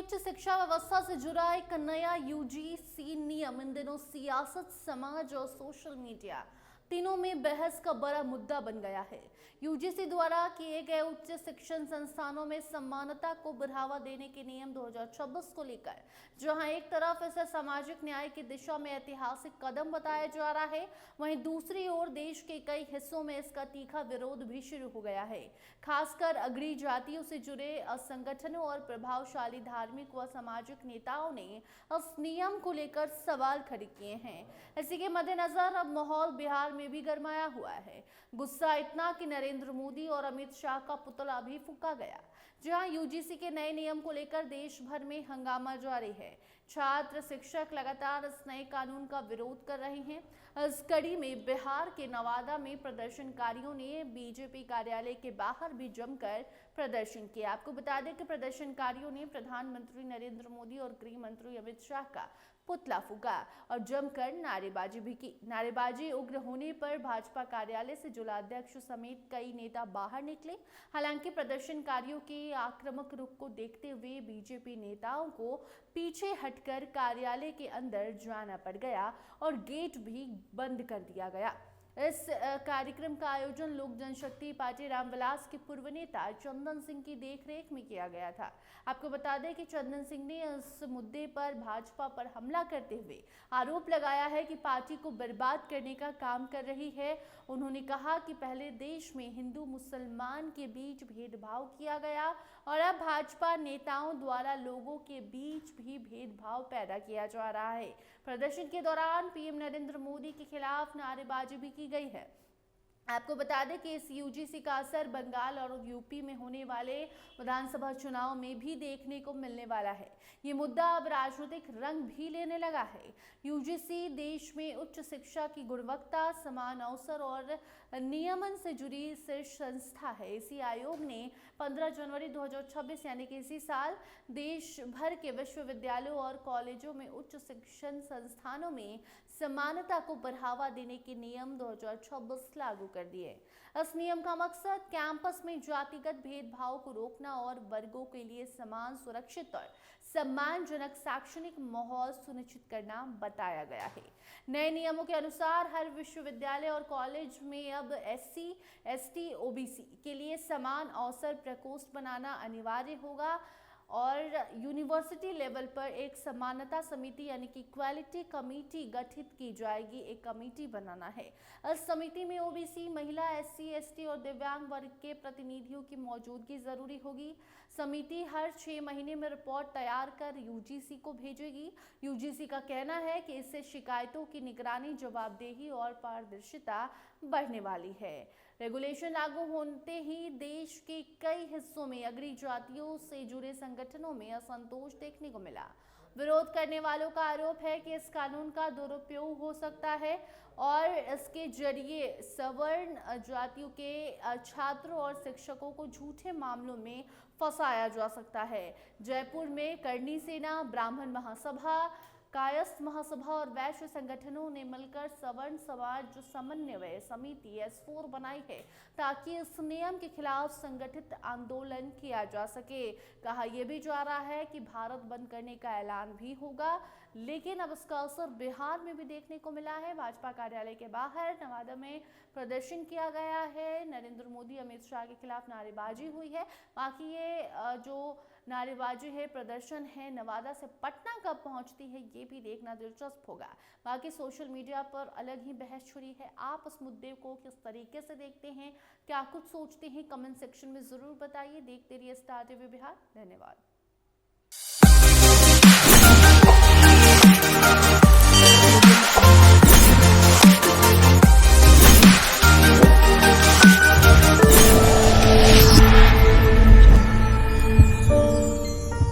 उच्च शिक्षा व्यवस्था से जुड़ा एक नया यूजीसी नियम इन दिनों सियासत, समाज और सोशल मीडिया तीनों में बहस का बड़ा मुद्दा बन गया है। यूजीसी द्वारा किए गए उच्च शिक्षण संस्थानों में समानता को बढ़ावा देने के नियम 2026 को लेकर जहां एक तरफ इसे सामाजिक न्याय की दिशा में ऐतिहासिक कदम बताया जा रहा है, वहीं दूसरी ओर देश के कई हिस्सों में इसका तीखा विरोध भी शुरू हो गया है। खासकर अग्रणी जातियों से जुड़े संगठनों और प्रभावशाली धार्मिक व सामाजिक नेताओं ने इस नियम को लेकर सवाल खड़े किए हैं। इसी के मद्देनजर अब माहौल बिहार में भी गरमाया हुआ है। गुस्सा इतना कि नरेंद्र मोदी और अमित शाह का पुतला भी फूंका गया। जहां यूजीसी के नए नियम को लेकर देश भर में हंगामा जारी है। छात्र शिक्षक लगातार इस नए कानून का विरोध कर रहे हैं। इस कड़ी में बिहार के नवादा में प्रदर्शनकारियों ने बीजेपी कार्यालय के बाहर भी जमकर प्रदर्शन किया। आपको बता दें कि प्रदर्शनकारियों ने प्रधानमंत्री नरेंद्र मोदी और गृह मंत्री अमित शाह का पुतला फूंका और जमकर नारेबाजी भी की। नारेबाजी उग्र होने पर भाजपा कार्यालय से जिलाध्यक्ष समेत कई नेता बाहर निकले। हालांकि प्रदर्शनकारियों के आक्रामक रुख को देखते हुए बीजेपी नेताओं को पीछे हटकर कार्यालय के अंदर जाना पड़ गया और गेट भी बंद कर दिया गया। इस कार्यक्रम का आयोजन लोक जनशक्ति पार्टी रामविलास के पूर्व नेता चंदन सिंह की देखरेख में किया गया था। आपको बता दें कि चंदन सिंह ने इस मुद्दे पर भाजपा पर हमला करते हुए आरोप लगाया है कि पार्टी को बर्बाद करने का काम कर रही है। उन्होंने कहा कि पहले देश में हिंदू मुसलमान के बीच भेदभाव किया गया और अब भाजपा नेताओं द्वारा लोगों के बीच भी भेदभाव पैदा किया जा रहा है। प्रदर्शन के दौरान पीएम नरेंद्र मोदी के खिलाफ नारेबाजी भी की गई है। आपको बता दें कि इस यूजीसी का असर बंगाल और यूपी में होने वाले विधानसभा चुनाव में भी देखने को मिलने वाला है। ये मुद्दा अब राजनीतिक रंग भी लेने लगा है। यूजीसी देश में उच्च शिक्षा की गुणवत्ता, समान अवसर और नियमन से जुड़ी शीर्ष संस्था है। इसी आयोग ने 15 जनवरी 2026 यानी कि इसी साल देश भर के विश्वविद्यालयों और कॉलेजों में उच्च शिक्षण संस्थानों में समानता को बढ़ावा देने के नियम 2026 लागू कर दिए। इस नियम का मकसद कैंपस में जातिगत भेदभाव को रोकना और वर्गों के लिए समान, सुरक्षित और सम्मानजनक शैक्षणिक माहौल सुनिश्चित करना बताया गया है। नए नियमों के अनुसार हर विश्वविद्यालय और कॉलेज में अब एससी, एसटी, ओबीसी के लिए समान अवसर प्रकोष्ठ बनाना अनिवार्य होगा और यूनिवर्सिटी लेवल पर एक समानता समिति यानी कि इक्वालिटी कमेटी गठित की जाएगी। एक कमेटी बनाना है। इस समिति में ओबीसी, महिला, एससी, एसटी और दिव्यांग वर्ग के प्रतिनिधियों की मौजूदगी जरूरी होगी। समिति हर 6 महीने में रिपोर्ट तैयार कर यूजीसी को भेजेगी। यूजीसी का कहना है कि इससे शिकायतों की निगरानी, जवाबदेही और पारदर्शिता बढ़ने वाली है। रेगुलेशन लागू होते ही देश के कई हिस्सों में अग्रणी जातियों से जुड़े संगठनों में असंतोष देखने को मिला। विरोध करने वालों का आरोप है कि इस कानून का दुरुपयोग हो सकता है और इसके जरिए सवर्ण जातियों के छात्रों और शिक्षकों को झूठे मामलों में फंसाया जा सकता है। जयपुर में करणी सेना, ब्राह्मण महासभा, कायस्थ महासभा और वैश्य संगठनों ने मिलकर सवर्ण समाज समन्वय समिति S4 बनाई है ताकि इस नियम के खिलाफ संगठित आंदोलन किया जा सके। कहा यह भी जा रहा है कि भारत बंद करने का ऐलान भी होगा, लेकिन अब इसका असर बिहार में भी देखने को मिला है। भाजपा कार्यालय के बाहर नवादा में प्रदर्शन किया गया है। नरेंद्र मोदी, अमित शाह के खिलाफ नारेबाजी हुई है। बाकी ये जो नारेबाजी है, प्रदर्शन है, नवादा से पटना कब पहुंचती है ये भी देखना दिलचस्प होगा। बाकी सोशल मीडिया पर अलग ही बहस छुड़ी है। आप इस मुद्दे को किस तरीके से देखते हैं, क्या कुछ सोचते हैं, कमेंट सेक्शन में जरूर बताइए। देखते रहिए स्टार टीवी बिहार। धन्यवाद।